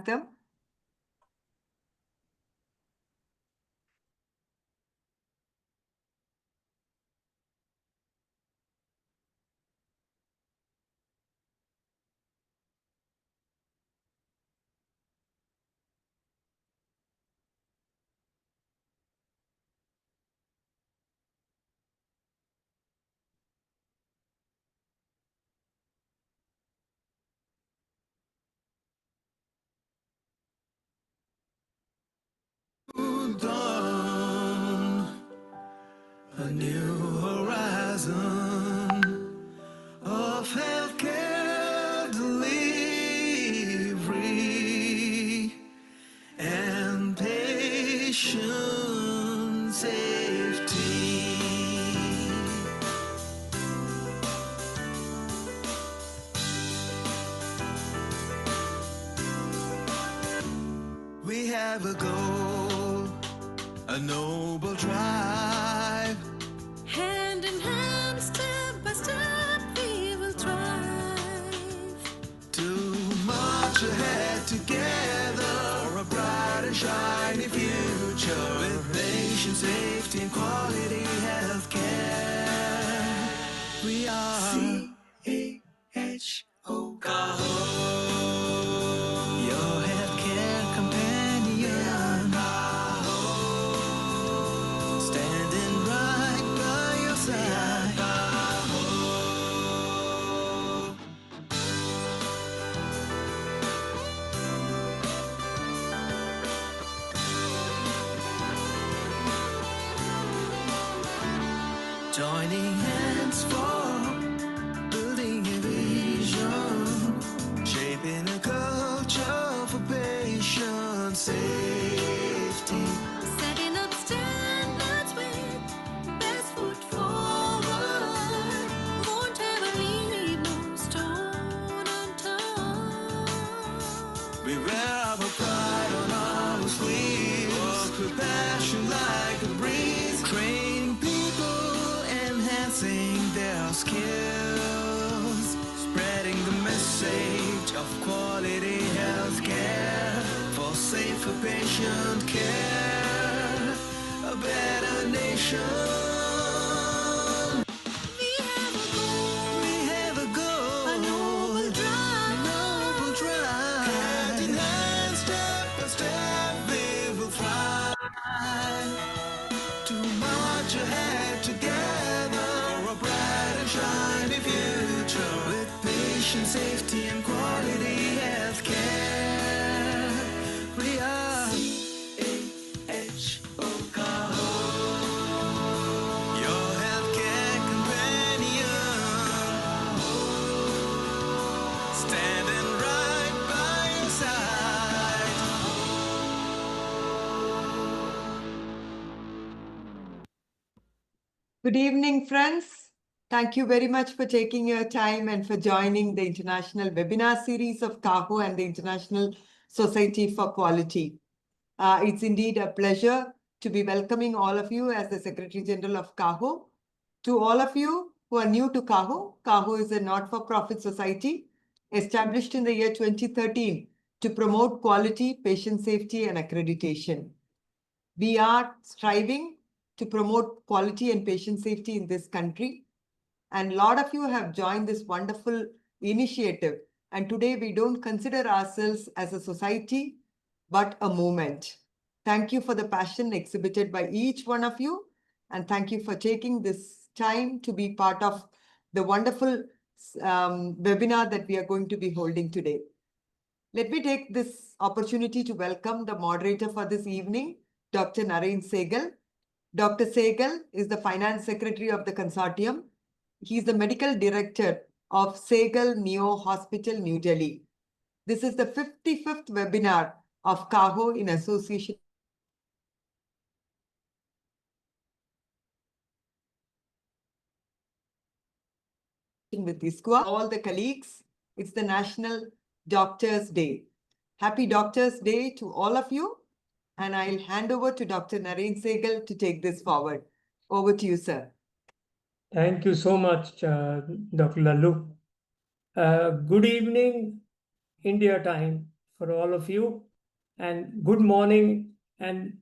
anthem. Dawn, a new horizon of healthcare delivery and patient safety. We have a goal, a noble drive. Hand in hand, step by step, we will thrive. To march ahead together for a bright and shiny future with patient safety and quality healthcare. We are CAHO, your healthcare companion. Standing right by your side. Joining hands for building a vision, shaping a culture for patient safety. Setting up standards with best foot forward. Won't ever leave no stone unturned. We wear our pride on our sleeves, walk with passion like a breeze, training people, enhancing their skills, spreading the message of quality healthcare for safer patient care, a better nation. We have a goal, We have a goal, a noble drive. noble drive. Hand in hand, step by step, we will thrive. To march ahead together for a bright and shiny future with patient safety and quality healthcare. We are CAHO, your healthcare companion, standing right by your side. Good evening, friends. Thank you very much for taking your time and for joining the international webinar series of CAHO and the International Society for Quality. It's indeed a pleasure to be welcoming all of you as the Secretary General of CAHO. To all of you who are new to CAHO, CAHO is a not-for-profit society established in the year 2013 to promote quality, patient safety, and accreditation. We are striving to promote quality and patient safety in this country. And a lot of you have joined this wonderful initiative. And today we don't consider ourselves as a society, but a movement. Thank you for the passion exhibited by each one of you. And thank you for taking this time to be part of the wonderful webinar that we are going to be holding today. Let me take this opportunity to welcome the moderator for this evening, Dr. Naren Sehgal. Dr. Sehgal is the Finance Secretary of the Consortium. He is the Medical Director of Sehgal Neo Hospital, New Delhi. This is the 55th webinar of CAHO in association with ISQua. All the colleagues, it's the National Doctors' Day. Happy Doctors' Day to all of you. And I'll hand over to Dr. Naren Sehgal to take this forward. Over to you, sir. Thank you so much, Dr. Lallu. Good evening, India time, for all of you, and good morning and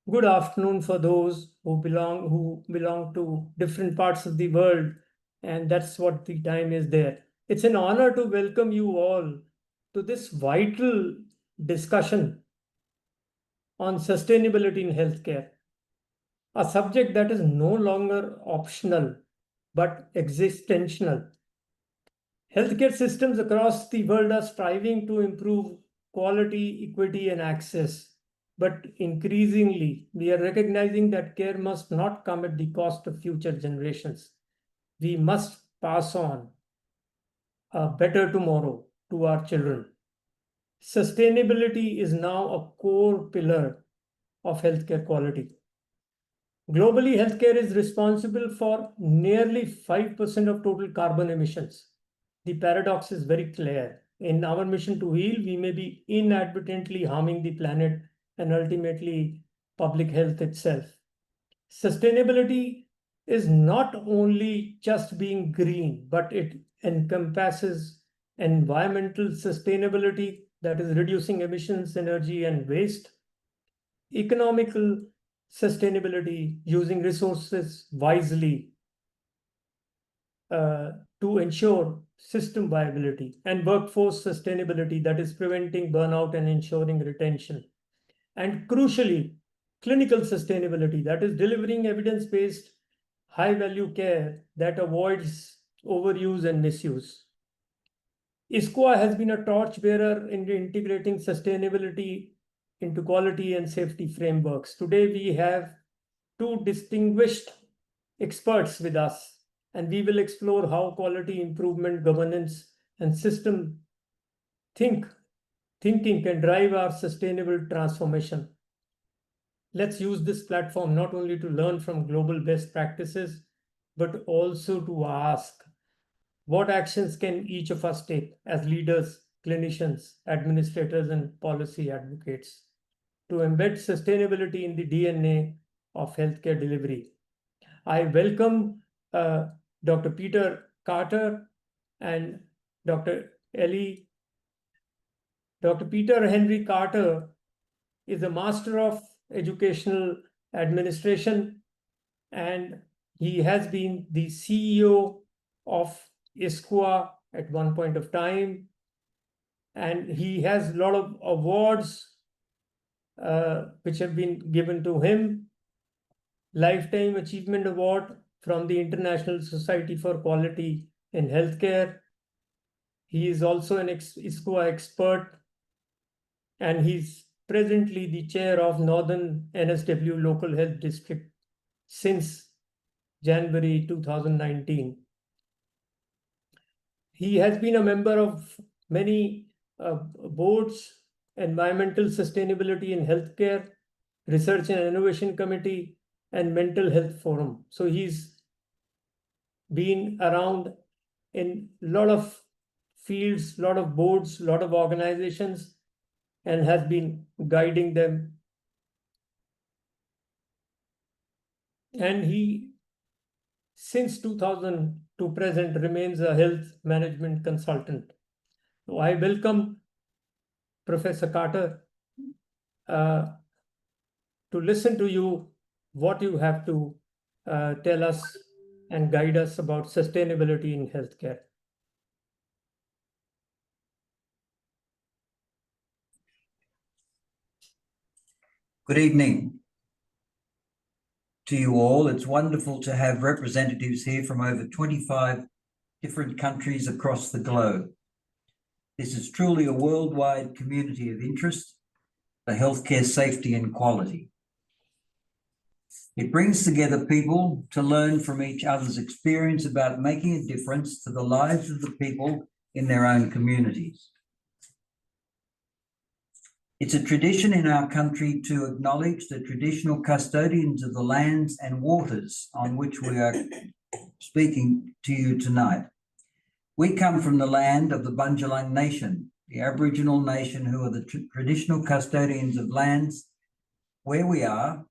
good afternoon for those who belong to different parts of the world, and that's what the time is there. It's an honor to welcome you all to this vital discussion on sustainability in healthcare, a subject that is no longer optional but existential. Healthcare systems across the world are striving to improve quality, equity, and access. But increasingly, we are recognizing that care must not come at the cost of future generations. We must pass on a better tomorrow to our children. Sustainability is now a core pillar of healthcare quality. Globally, healthcare is responsible for nearly 5% of total carbon emissions. The paradox is very clear. In our mission to heal, we may be inadvertently harming the planet and ultimately public health itself. Sustainability is not only just being green, but it encompasses environmental sustainability, that is reducing emissions, energy, and waste, economical sustainability, using resources wisely to ensure system viability, and workforce sustainability, that is preventing burnout and ensuring retention. And crucially, clinical sustainability, that is delivering evidence-based, high-value care that avoids overuse and misuse. ISQua has been a torchbearer in integrating sustainability into quality and safety frameworks. Today, we have two distinguished experts with us, and we will explore how quality improvement, governance, and system thinking can drive our sustainable transformation. Let's use this platform not only to learn from global best practices, but also to ask, what actions can each of us take as leaders, clinicians, administrators, and policy advocates to embed sustainability in the DNA of healthcare delivery? I welcome Dr. Peter Carter and Dr. Ellie. Dr. Peter Henry Carter is a Master of Educational Administration, and he has been the CEO of ISQua at one point of time, and he has a lot of awards which have been given to him. Lifetime Achievement Award from the International Society for Quality in Healthcare. He is also an ISQua expert, and he's presently the chair of Northern NSW Local Health District since January 2019. He has been a member of many boards, Environmental Sustainability in Healthcare, Research and Innovation Committee, and Mental Health Forum. So he's been around in a lot of fields, a lot of boards, a lot of organizations, and has been guiding them. And he, since 2000 to present, remains a health management consultant. So I welcome Professor Carter to listen to you, what you have to tell us and guide us about sustainability in healthcare. Good evening to you all. It's wonderful to have representatives here from over 25 different countries across the globe. This is truly a worldwide community of interest for healthcare safety and quality. It brings together people to learn from each other's experience about making a difference to the lives of the people in their own communities. It's a tradition in our country to acknowledge the traditional custodians of the lands and waters on which we are speaking to you tonight. We come from the land of the Bundjalung Nation, the Aboriginal nation who are the traditional custodians of lands where we are,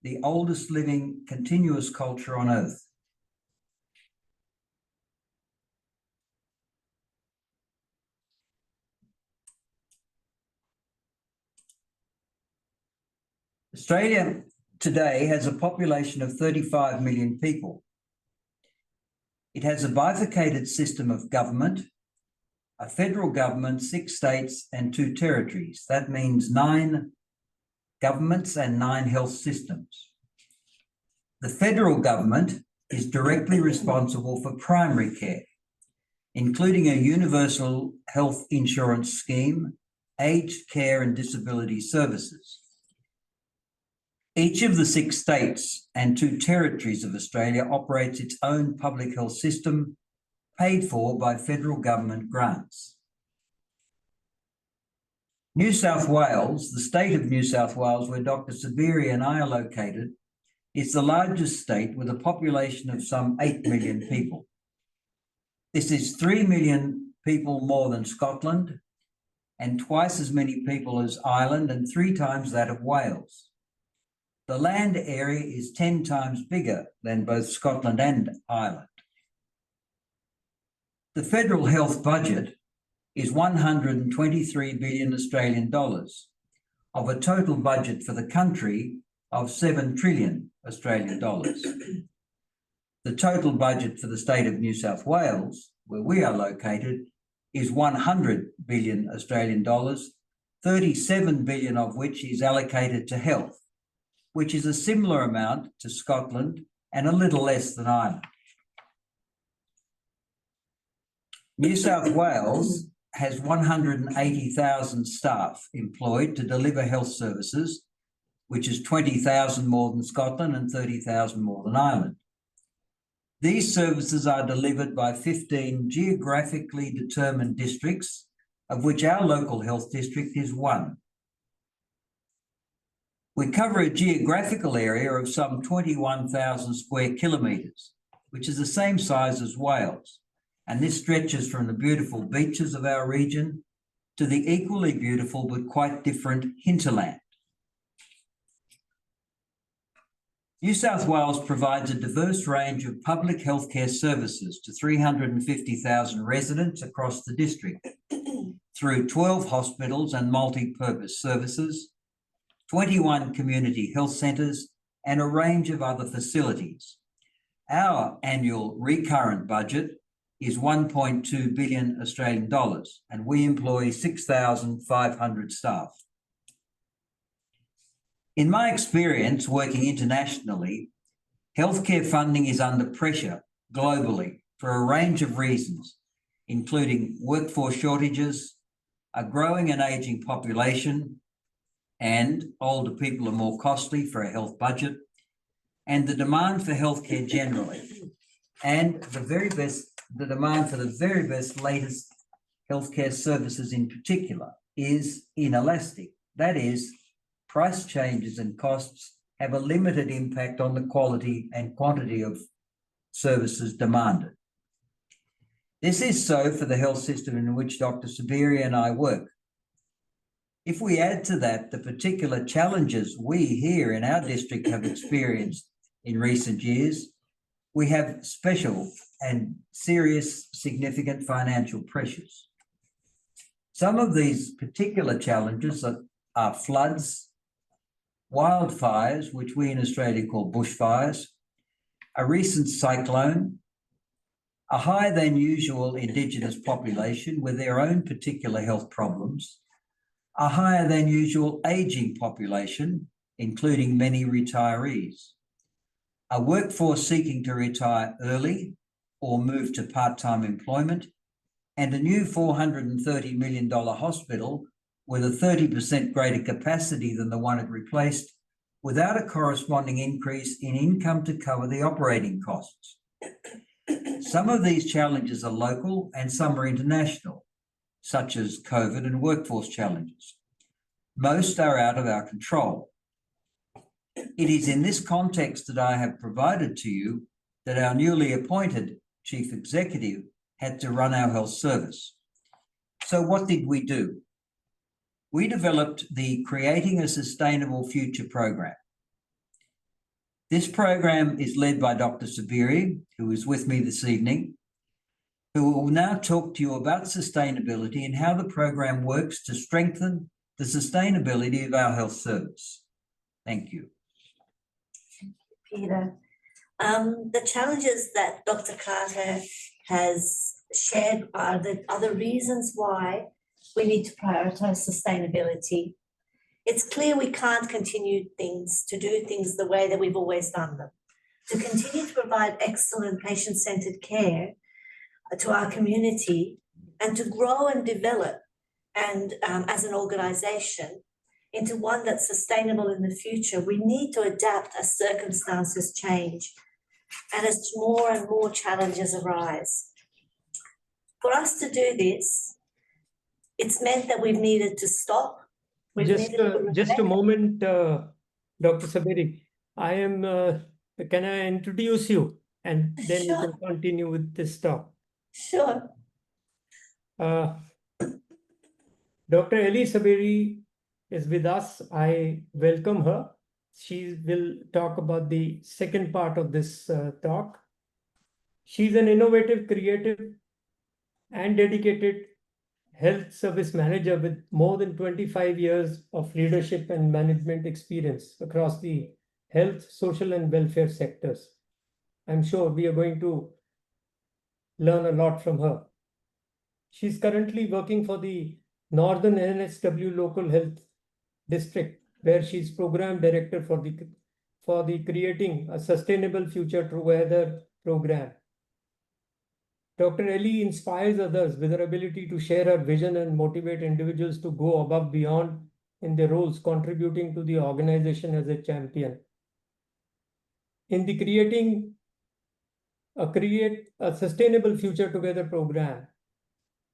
the oldest living continuous culture on earth. Australia today has a population of 35 million people. It has a bifurcated system of government, a federal government, 6 states and 2 territories. That means 9 governments and 9 health systems. The federal government is directly responsible for primary care, including a universal health insurance scheme, aged care and disability services. Each of the 6 states and 2 territories of Australia operates its own public health system, paid for by federal government grants. New South Wales, the state of New South Wales, where Dr. Saberi and I are located, is the largest state with a population of some 8 million people. This is 3 million people more than Scotland and twice as many people as Ireland and 3 times that of Wales. The land area is 10 times bigger than both Scotland and Ireland. The federal health budget is 123 billion Australian dollars of a total budget for the country of 7 trillion Australian dollars. The total budget for the state of New South Wales, where we are located, is 100 billion Australian dollars, 37 billion of which is allocated to health, which is a similar amount to Scotland and a little less than Ireland. New South Wales has 180,000 staff employed to deliver health services, which is 20,000 more than Scotland and 30,000 more than Ireland. These services are delivered by 15 geographically determined districts, of which our local health district is one. We cover a geographical area of some 21,000 square kilometres, which is the same size as Wales, and this stretches from the beautiful beaches of our region to the equally beautiful but quite different hinterland. New South Wales provides a diverse range of public healthcare services to 350,000 residents across the district through 12 hospitals and multi-purpose services, 21 community health centres, and a range of other facilities. Our annual recurrent budget is 1.2 billion Australian dollars, and we employ 6,500 staff. In my experience working internationally, healthcare funding is under pressure globally for a range of reasons, including workforce shortages, a growing and ageing population, and older people are more costly for a health budget, and the demand for healthcare generally, and the demand for the very best latest healthcare services in particular is inelastic. That is, price changes and costs have a limited impact on the quality and quantity of services demanded. This is so for the health system in which Dr. Saberi and I work. If we add to that the particular challenges we here in our district have experienced in recent years, we have special and serious significant financial pressures. Some of these particular challenges are floods, wildfires, which we in Australia call bushfires, a recent cyclone, a higher than usual Indigenous population with their own particular health problems, a higher than usual ageing population, including many retirees, a workforce seeking to retire early or move to part-time employment, and a new $430 million hospital with a 30% greater capacity than the one it replaced, without a corresponding increase in income to cover the operating costs. Some of these challenges are local and some are international, such as COVID and workforce challenges. Most are out of our control. It is in this context that I have provided to you that our newly appointed Chief Executive had to run our health service. So what did we do? We developed the Creating a Sustainable Future program. This program is led by Dr. Saberi, who is with me this evening, who will now talk to you about sustainability and how the program works to strengthen the sustainability of our health service. Thank you. Peter. The challenges that Dr. Carter has shared are the reasons why we need to prioritize sustainability. It's clear we can't continue to do things the way that we've always done them. To continue to provide excellent patient-centered care to our community and to grow and develop and as an organization into one that's sustainable in the future, we need to adapt as circumstances change and as more and more challenges arise. For us to do this, it's meant that we've needed to stop. Just a moment, Dr. Saberi. Can I introduce you? And then you Sure. can continue with this talk. Sure. Dr. Ellie Saberi is with us. I welcome her. She will talk about the second part of this talk. She's an innovative, creative, and dedicated health service manager with more than 25 years of leadership and management experience across the health, social, and welfare sectors. I'm sure we are going to learn a lot from her. She's currently working for the Northern NSW Local Health District, where she's program director for the Creating a Sustainable Future Together program. Dr. Ellie inspires others with her ability to share her vision and motivate individuals to go above beyond in their roles, contributing to the organization as a champion. In the Create a Sustainable Future Together program,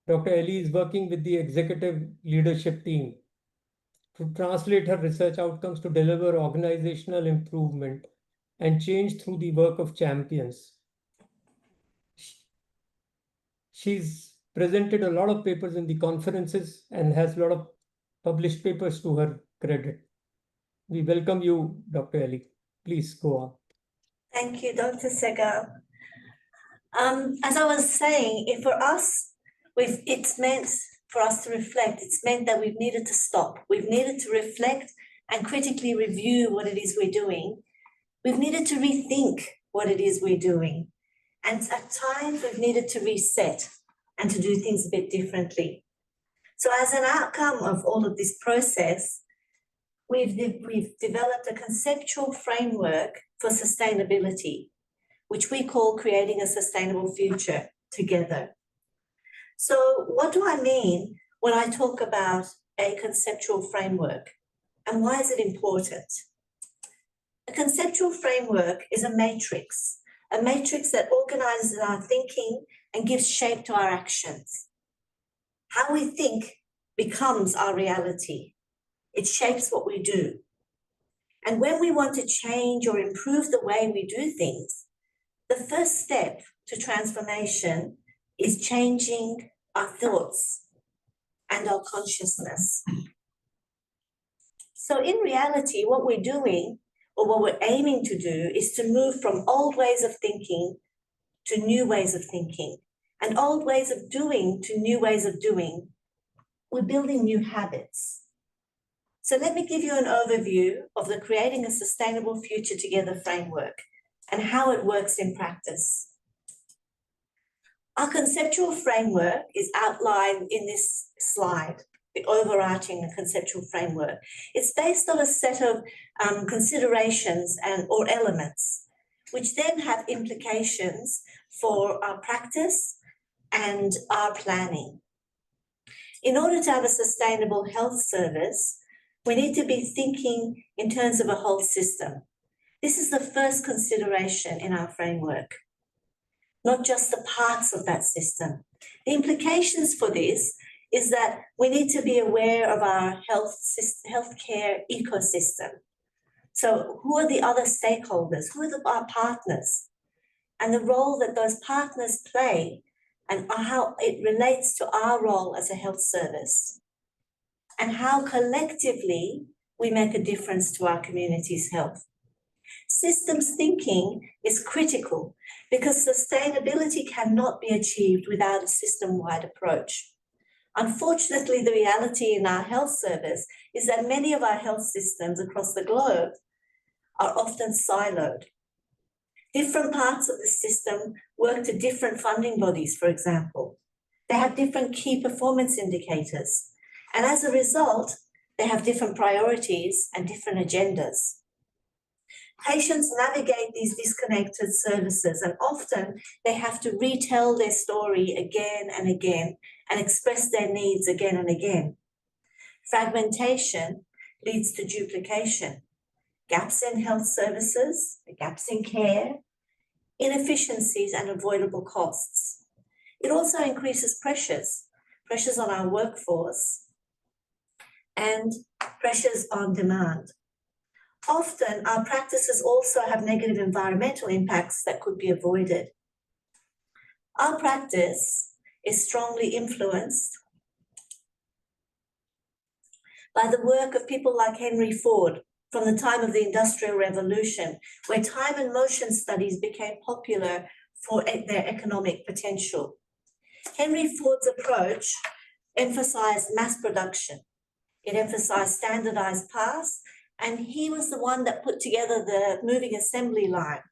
Dr. Ellie is working with the executive leadership team to translate her research outcomes to deliver organizational improvement and change through the work of champions. She's presented a lot of papers in the conferences and has a lot of published papers to her credit. We welcome you, Dr. Ellie. Please go on. Thank you, Dr. Segar. As I was saying, for us, it's meant for us to reflect. It's meant that we've needed to stop. We've needed to reflect and critically review what it is we're doing. We've needed to rethink what it is we're doing. And at times we've needed to reset and to do things a bit differently. So as an outcome of all of this process, we've developed a conceptual framework for sustainability, which we call Creating a Sustainable Future Together. So what do I mean when I talk about a conceptual framework, and why is it important? A conceptual framework is a matrix that organizes our thinking and gives shape to our actions. How we think becomes our reality. It shapes what we do. And when we want to change or improve the way we do things, the first step to transformation is changing our thoughts and our consciousness. So in reality, what we're doing, or what we're aiming to do, is to move from old ways of thinking to new ways of thinking, and old ways of doing to new ways of doing. We're building new habits. So let me give you an overview of the Creating a Sustainable Future Together framework and how it works in practice. Our conceptual framework is outlined in this slide, the overarching conceptual framework. It's based on a set of considerations or elements, which then have implications for our practice and our planning. In order to have a sustainable health service, we need to be thinking in terms of a whole system. This is the first consideration in our framework, not just the parts of that system. The implications for this is that we need to be aware of our healthcare ecosystem. So who are the other stakeholders? Who are our partners? And the role that those partners play and how it relates to our role as a health service, and how collectively we make a difference to our community's health. Systems thinking is critical because sustainability cannot be achieved without a system-wide approach. Unfortunately, the reality in our health service is that many of our health systems across the globe are often siloed. Different parts of the system work to different funding bodies, for example. They have different key performance indicators. And as a result, they have different priorities and different agendas. Patients navigate these disconnected services, and often they have to retell their story again and again and express their needs again and again. Fragmentation leads to duplication, gaps in health services, gaps in care, inefficiencies and avoidable costs. It also increases pressures on our workforce and pressures on demand. Often our practices also have negative environmental impacts that could be avoided. Our practice is strongly influenced by the work of people like Henry Ford from the time of the Industrial Revolution, where time and motion studies became popular for their economic potential. Henry Ford's approach emphasized mass production. It emphasized standardized paths, and he was the one that put together the moving assembly line,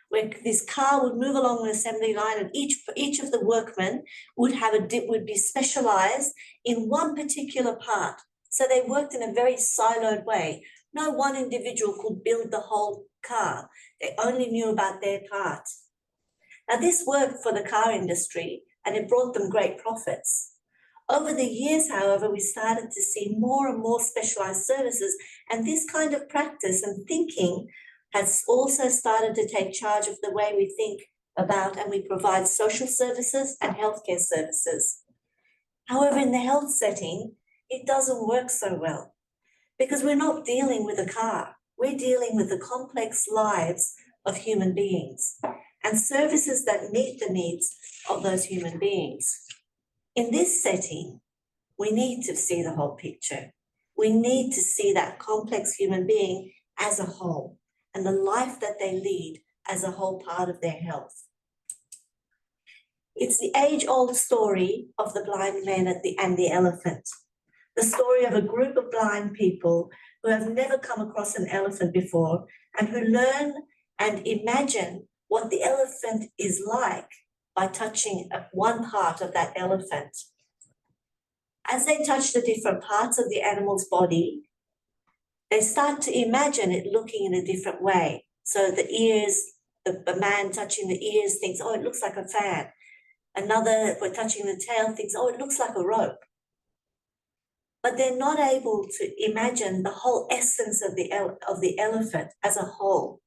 where this car would move along the assembly line, and each of the workmen would be specialized in one particular part. So they worked in a very siloed way. No one individual could build the whole car. They only knew about their part. Now, this worked for the car industry, and it brought them great profits. Over the years, however, we started to see more and more specialized services, and this kind of practice and thinking has also started to take charge of the way we think about and we provide social services and healthcare services. However, in the health setting, it doesn't work so well because we're not dealing with a car. We're dealing with the complex lives of human beings and services that meet the needs of those human beings. In this setting, we need to see the whole picture. We need to see that complex human being as a whole and the life that they lead as a whole part of their health. It's the age-old story of the blind man and the elephant, the story of a group of blind people who have never come across an elephant before and who learn and imagine what the elephant is like by touching one part of that elephant. As they touch the different parts of the animal's body, they start to imagine it looking in a different way. So the ears, the man touching the ears thinks, oh, it looks like a fan. Another, for touching the tail, thinks, oh, it looks like a rope. But they're not able to imagine the whole essence of the elephant as a whole.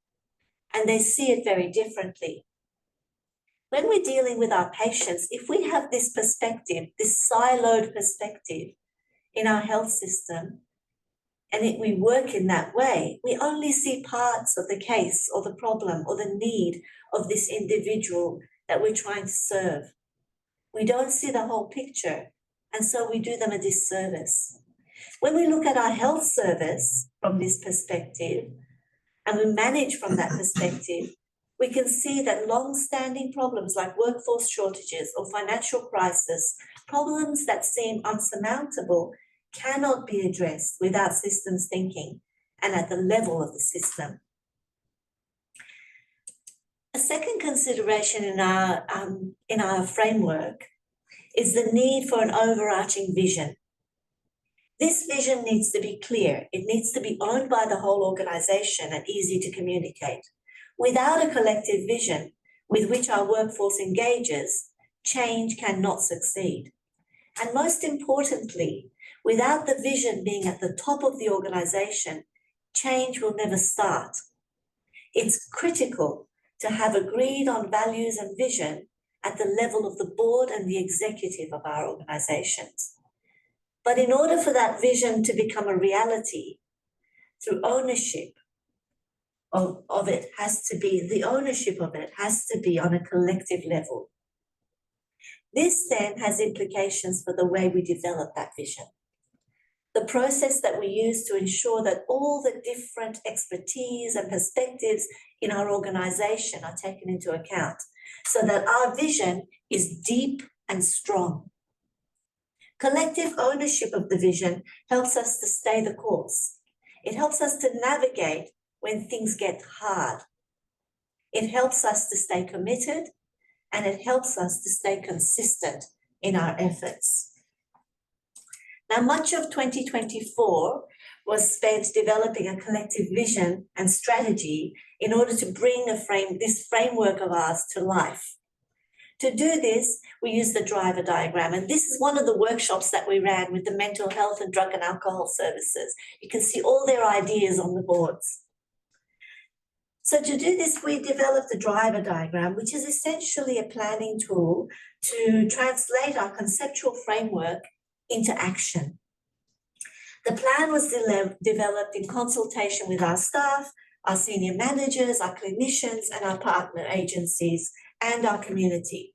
And they see it very differently. When we're dealing with our patients, if we have this perspective, this siloed perspective in our health system, and we work in that way, we only see parts of the case or the problem or the need of this individual that we're trying to serve. We don't see the whole picture, and so we do them a disservice. When we look at our health service from this perspective, and we manage from that perspective, we can see that long-standing problems like workforce shortages or financial crisis, problems that seem unsurmountable, cannot be addressed without systems thinking and at the level of the system. A second consideration in our framework is the need for an overarching vision. This vision needs to be clear. It needs to be owned by the whole organization and easy to communicate. Without a collective vision with which our workforce engages, change cannot succeed. And most importantly, without the vision being at the top of the organization, change will never start. It's critical to have agreed on values and vision at the level of the board and the executive of our organizations. But in order for that vision to become a reality, through ownership of it has to be, the ownership of it has to be on a collective level. This then has implications for the way we develop that vision. The process that we use to ensure that all the different expertise and perspectives in our organization are taken into account so that our vision is deep and strong. Collective ownership of the vision helps us to stay the course. It helps us to navigate when things get hard. It helps us to stay committed, and it helps us to stay consistent in our efforts. Now, much of 2024 was spent developing a collective vision and strategy in order to bring this framework of ours to life. To do this, we used the driver diagram, and this is one of the workshops that we ran with the mental health and drug and alcohol services. You can see all their ideas on the boards. So to do this, we developed the driver diagram, which is essentially a planning tool to translate our conceptual framework into action. The plan was developed in consultation with our staff, our senior managers, our clinicians, and our partner agencies, and our community.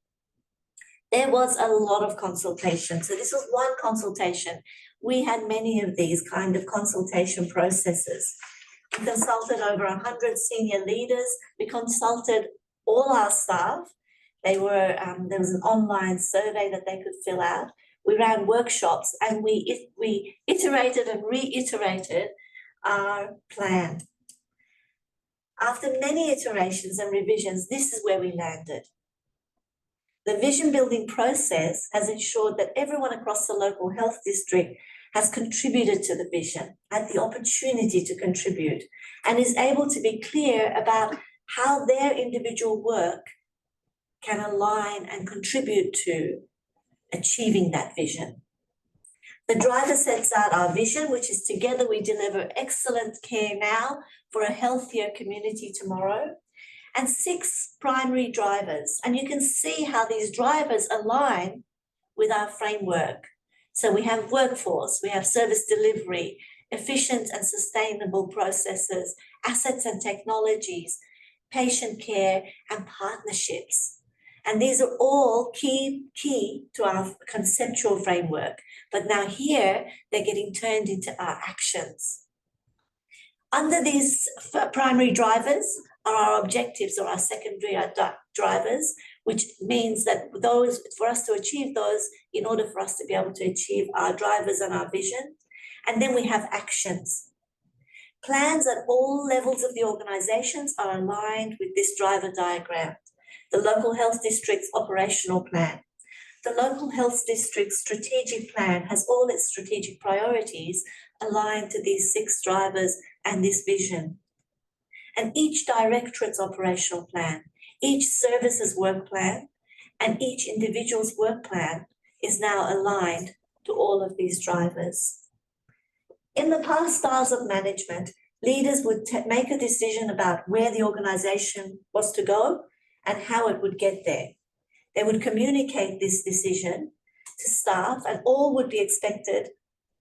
There was a lot of consultation. So this was one consultation. We had many of these kind of consultation processes. We consulted over 100 senior leaders. We consulted all our staff. There was an online survey that they could fill out. We ran workshops, and we iterated and reiterated our plan. After many iterations and revisions, this is where we landed. The vision building process has ensured that everyone across the local health district has contributed to the vision, had the opportunity to contribute, and is able to be clear about how their individual work can align and contribute to achieving that vision. The driver sets out our vision, which is together we deliver excellent care now for a healthier community tomorrow, and 6 primary drivers. And you can see how these drivers align with our framework. So we have workforce, we have service delivery, efficient and sustainable processes, assets and technologies, patient care, and partnerships. And these are all key to our conceptual framework. But now here, they're getting turned into our actions. Under these primary drivers are our objectives or our secondary drivers, which means that for us to achieve those, in order for us to be able to achieve our drivers and our vision. And then we have actions. Plans at all levels of the organizations are aligned with this driver diagram. The local health district's operational plan. The local health district's strategic plan has all its strategic priorities aligned to these 6 drivers and this vision. And each directorate's operational plan, each service's work plan, and each individual's work plan is now aligned to all of these drivers. In the past styles of management, leaders would make a decision about where the organization was to go and how it would get there. They would communicate this decision to staff, and all would be expected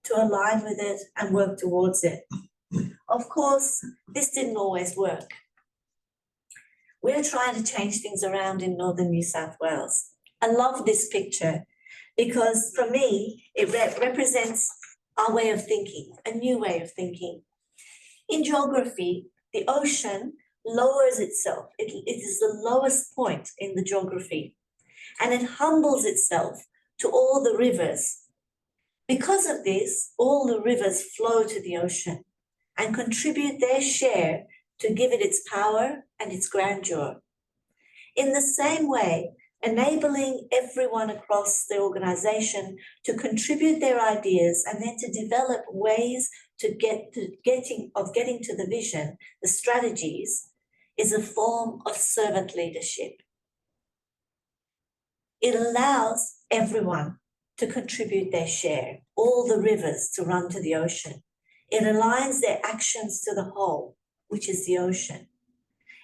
to align with it and work towards it. Of course, this didn't always work. We're trying to change things around in northern New South Wales. I love this picture because for me, it represents our way of thinking, a new way of thinking. In geography, the ocean lowers itself. It is the lowest point in the geography, and it humbles itself to all the rivers. Because of this, all the rivers flow to the ocean and contribute their share to give it its power and its grandeur. In the same way, enabling everyone across the organization to contribute their ideas and then to develop ways to getting to the vision, the strategies, is a form of servant leadership. It allows everyone to contribute their share, all the rivers to run to the ocean. It aligns their actions to the whole, which is the ocean.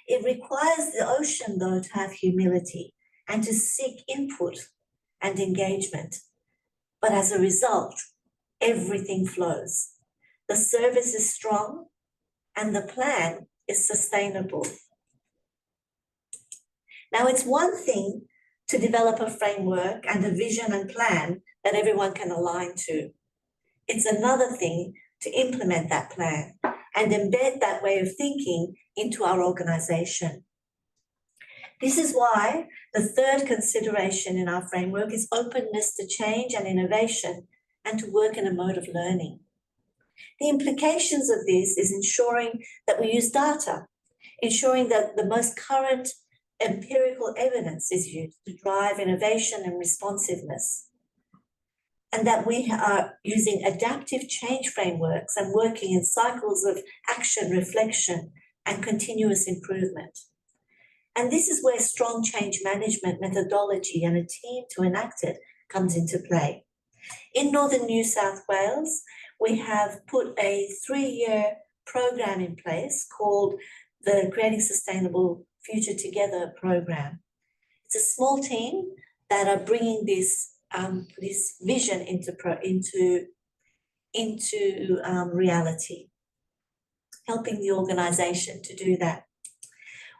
It requires the ocean, though, to have humility and to seek input and engagement. But as a result, everything flows. The service is strong and the plan is sustainable. Now, it's one thing to develop a framework and a vision and plan that everyone can align to. It's another thing to implement that plan and embed that way of thinking into our organization. This is why the third consideration in our framework is openness to change and innovation and to work in a mode of learning. The implications of this is ensuring that we use data, ensuring that the most current empirical evidence is used to drive innovation and responsiveness, and that we are using adaptive change frameworks and working in cycles of action, reflection, and continuous improvement. And this is where strong change management methodology and a team to enact it comes into play. In Northern New South Wales, we have put a 3-year program in place called the Creating Sustainable Future Together program. It's a small team that are bringing this vision into reality, helping the organisation to do that.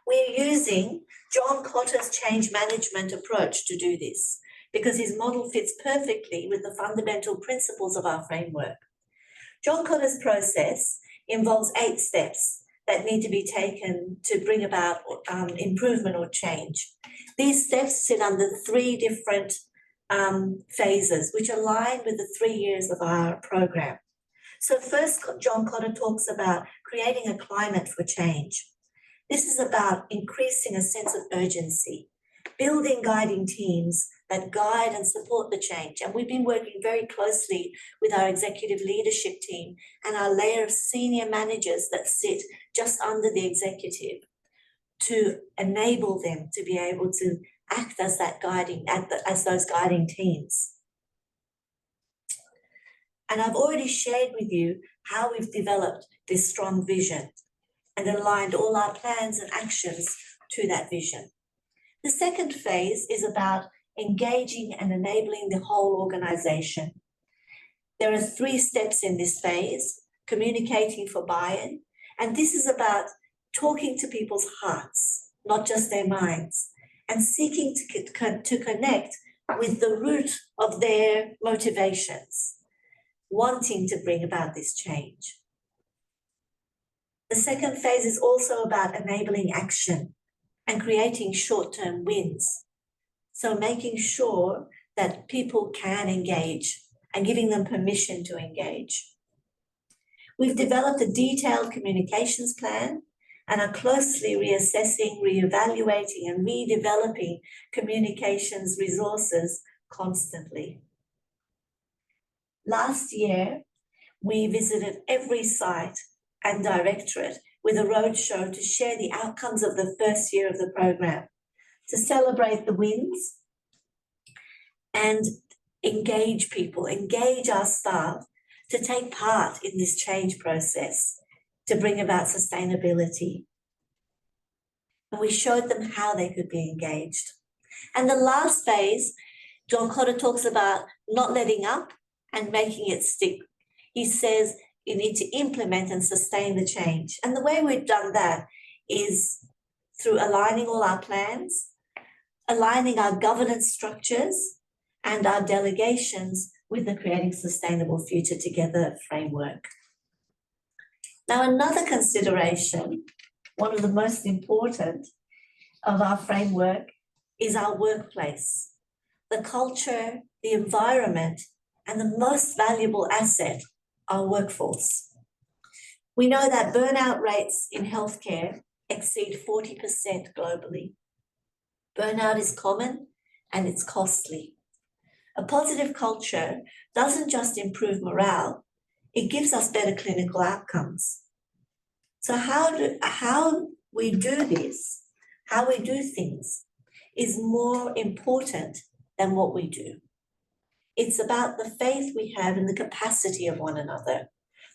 We're using John Cotter's change management approach to do this because his model fits perfectly with the fundamental principles of our framework. John Cotter's process involves 8 steps that need to be taken to bring about improvement or change. These steps sit under 3 different phases, which align with the 3 years of our program. So first, John Cotter talks about creating a climate for change. This is about increasing a sense of urgency, building guiding teams that guide and support the change. And we've been working very closely with our executive leadership team and our layer of senior managers that sit just under the executive to enable them to be able to act as that as those guiding teams. And I've already shared with you how we've developed this strong vision and aligned all our plans and actions to that vision. The second phase is about engaging and enabling the whole organisation. There are 3 steps in this phase: communicating for buy-in, and this is about talking to people's hearts, not just their minds, and seeking to connect with the root of their motivations, wanting to bring about this change. The second phase is also about enabling action and creating short-term wins. So making sure that people can engage and giving them permission to engage. We've developed a detailed communications plan and are closely reassessing, reevaluating, and redeveloping communications resources constantly. Last year, we visited every site and directorate with a roadshow to share the outcomes of the first year of the program, to celebrate the wins and engage people, engage our staff to take part in this change process to bring about sustainability. And we showed them how they could be engaged. And the last phase, John Cotter talks about not letting up and making it stick. He says you need to implement and sustain the change. And the way we've done that is through aligning all our plans, aligning our governance structures and our delegations with the Creating Sustainable Future Together framework. Now, another consideration, one of the most important of our framework, is our workplace, the culture, the environment, and the most valuable asset, our workforce. We know that burnout rates in healthcare exceed 40% globally. Burnout is common and it's costly. A positive culture doesn't just improve morale, it gives us better clinical outcomes. So how we do this, how we do things, is more important than what we do. It's about the faith we have in the capacity of one another,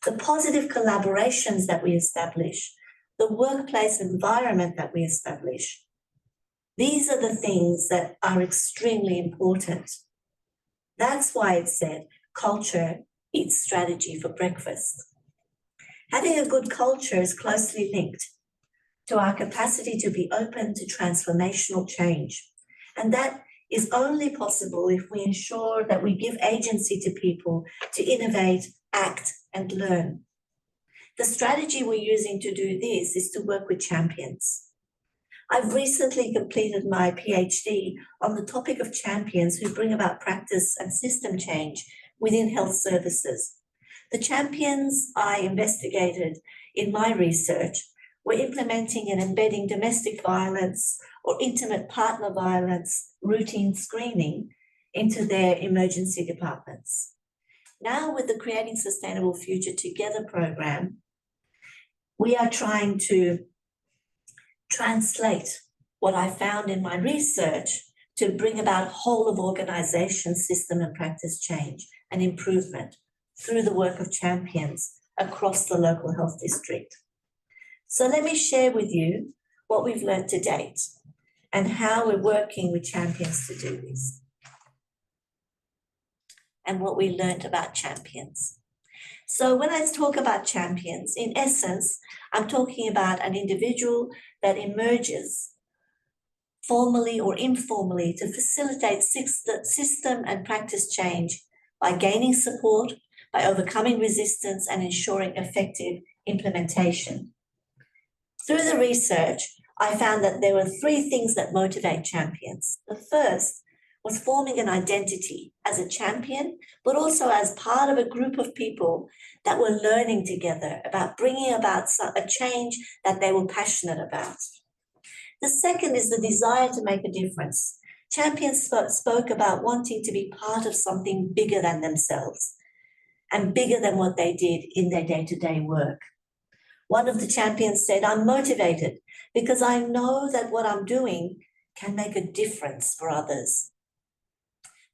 the positive collaborations that we establish, the workplace environment that we establish. These are the things that are extremely important. That's why it said culture eats strategy for breakfast. Having a good culture is closely linked to our capacity to be open to transformational change. And that is only possible if we ensure that we give agency to people to innovate, act, and learn. The strategy we're using to do this is to work with champions. I've recently completed my PhD on the topic of champions who bring about practice and system change within health services. The champions I investigated in my research were implementing and embedding domestic violence or intimate partner violence routine screening into their emergency departments. Now, with the Creating Sustainable Future Together program, we are trying to translate what I found in my research to bring about whole of organization system and practice change and improvement through the work of champions across the local health district. So let me share with you what we've learned to date and how we're working with champions to do this, and what we learned about champions. So when I talk about champions, in essence, I'm talking about an individual that emerges formally or informally to facilitate system and practice change by gaining support, by overcoming resistance, and ensuring effective implementation. Through the research, I found that there were 3 things that motivate champions. The first was forming an identity as a champion, but also as part of a group of people that were learning together about bringing about a change that they were passionate about. The second is the desire to make a difference. Champions spoke about wanting to be part of something bigger than themselves and bigger than what they did in their day-to-day work. One of the champions said, "I'm motivated because I know that what I'm doing can make a difference for others."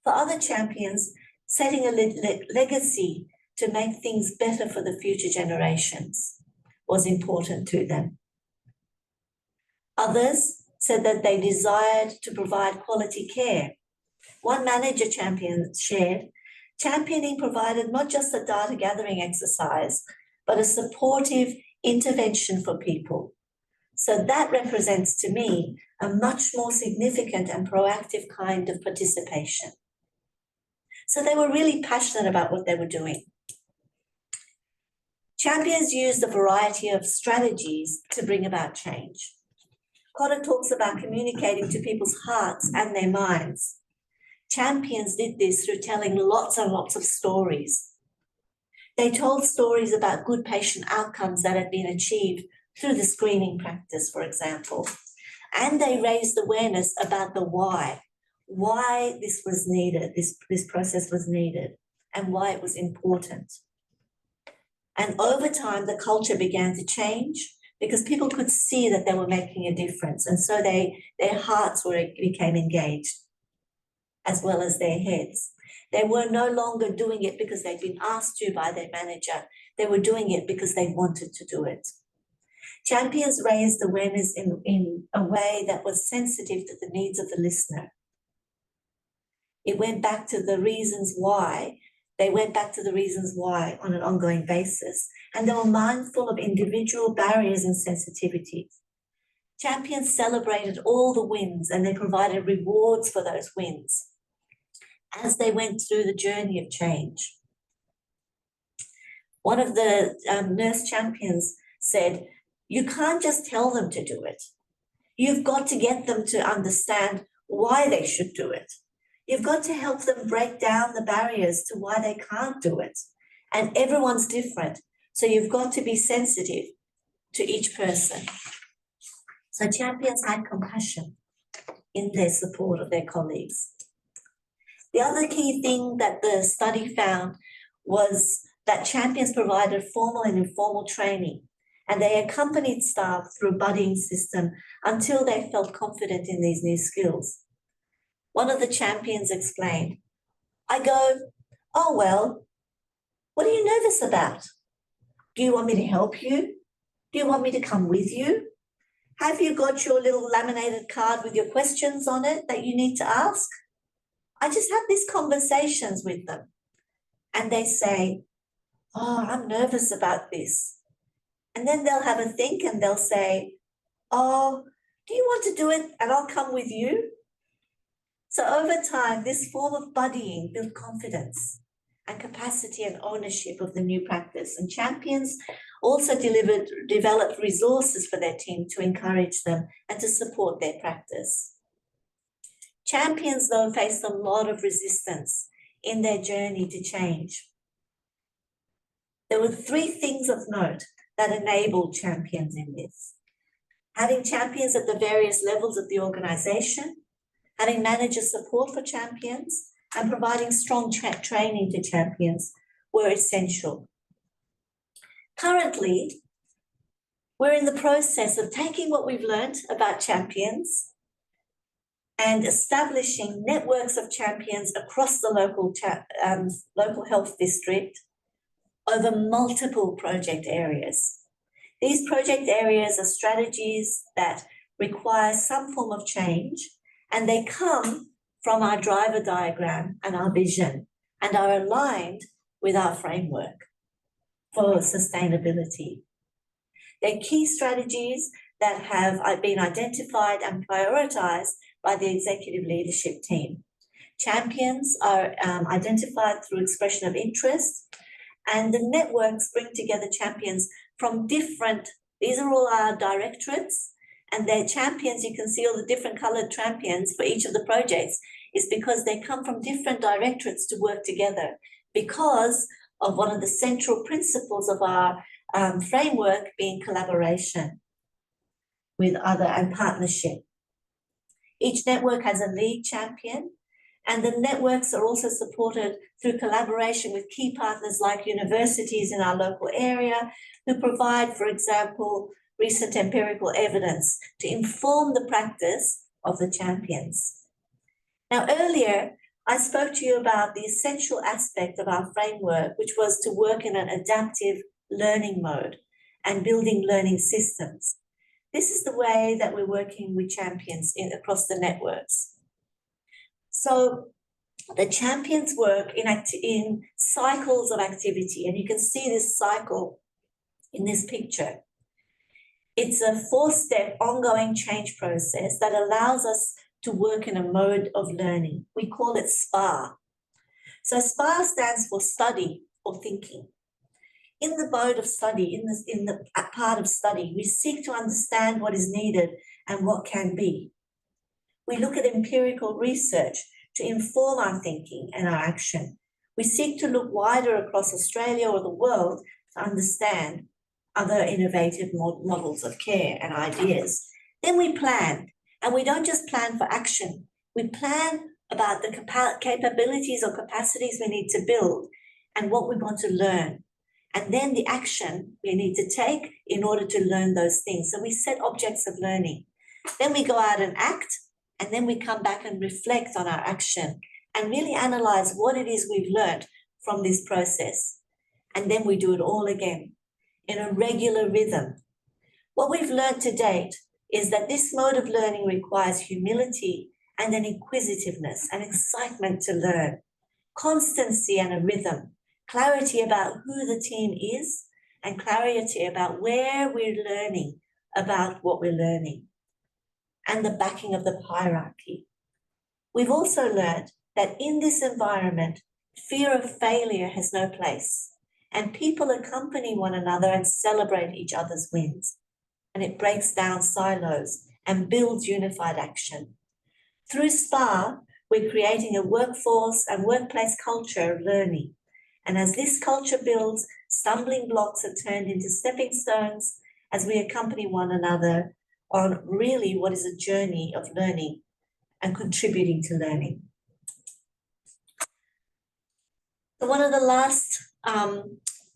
For other champions, setting a legacy to make things better for the future generations was important to them. Others said that they desired to provide quality care. One manager champion shared, championing provided not just a data gathering exercise, but a supportive intervention for people. So that represents to me a much more significant and proactive kind of participation. So they were really passionate about what they were doing. Champions used a variety of strategies to bring about change. Cotter talks about communicating to people's hearts and their minds. Champions did this through telling lots and lots of stories. They told stories about good patient outcomes that had been achieved through the screening practice, for example. And they raised awareness about the why this was needed, this process was needed, and why it was important. And over time, the culture began to change because people could see that they were making a difference. And so their hearts became engaged, as well as their heads. They were no longer doing it because they'd been asked to by their manager. They were doing it because they wanted to do it. Champions raised awareness in a way that was sensitive to the needs of the listener. It went back to the reasons why. They went back to the reasons why on an ongoing basis, and they were mindful of individual barriers and sensitivities. Champions celebrated all the wins, and they provided rewards for those wins as they went through the journey of change. One of the nurse champions said, "You can't just tell them to do it. You've got to get them to understand why they should do it. You've got to help them break down the barriers to why they can't do it. And everyone's different. So you've got to be sensitive to each person." So champions had compassion in their support of their colleagues. The other key thing that the study found was that champions provided formal and informal training, and they accompanied staff through a buddying system until they felt confident in these new skills. One of the champions explained, "I go, 'Oh, well, what are you nervous about? Do you want me to help you? Do you want me to come with you? Have you got your little laminated card with your questions on it that you need to ask?' I just have these conversations with them, and they say, 'Oh, I'm nervous about this.' And then they'll have a think and they'll say, 'Oh, do you want to do it and I'll come with you?' So over time, this form of buddying built confidence and capacity and ownership of the new practice. And champions also developed resources for their team to encourage them and to support their practice. Champions, though, faced a lot of resistance in their journey to change. There were three things of note that enabled champions in this. Having champions at the various levels of the organization, having manager support for champions, and providing strong training to champions were essential. Currently, we're in the process of taking what we've learned about champions and establishing networks of champions across the local health district over multiple project areas. These project areas are strategies that require some form of change, and they come from our driver diagram and our vision and are aligned with our framework for sustainability. They're key strategies that have been identified and prioritized by the executive leadership team. Champions are identified through expression of interest, and the networks bring together champions from different, these are all our directorates, and they're champions. You can see all the different colored champions for each of the projects is because they come from different directorates to work together because of one of the central principles of our framework being collaboration with other and partnership. Each network has a lead champion, and the networks are also supported through collaboration with key partners like universities in our local area who provide, for example, recent empirical evidence to inform the practice of the champions. Now, earlier, I spoke to you about the essential aspect of our framework, which was to work in an adaptive learning mode and building learning systems. This is the way that we're working with champions across the networks. So the champions work in cycles of activity, and you can see this cycle in this picture. It's a 4-step ongoing change process that allows us to work in a mode of learning. We call it SPA. So SPA stands for study or thinking. In the mode of study, in the part of study, we seek to understand what is needed and what can be. We look at empirical research to inform our thinking and our action. We seek to look wider across Australia or the world to understand other innovative models of care and ideas. Then we plan, and we don't just plan for action. We plan about the capabilities or capacities we need to build and what we want to learn. And then the action we need to take in order to learn those things. So we set objects of learning. Then we go out and act, and then we come back and reflect on our action and really analyze what it is we've learned from this process. And then we do it all again in a regular rhythm. What we've learned to date is that this mode of learning requires humility and an inquisitiveness, an excitement to learn, constancy and a rhythm, clarity about who the team is, and clarity about where we're learning about what we're learning, and the backing of the hierarchy. We've also learned that in this environment, fear of failure has no place, and people accompany one another and celebrate each other's wins, and it breaks down silos and builds unified action. Through SPA, we're creating a workforce and workplace culture of learning. And as this culture builds, stumbling blocks are turned into stepping stones as we accompany one another on really what is a journey of learning and contributing to learning. So one of the last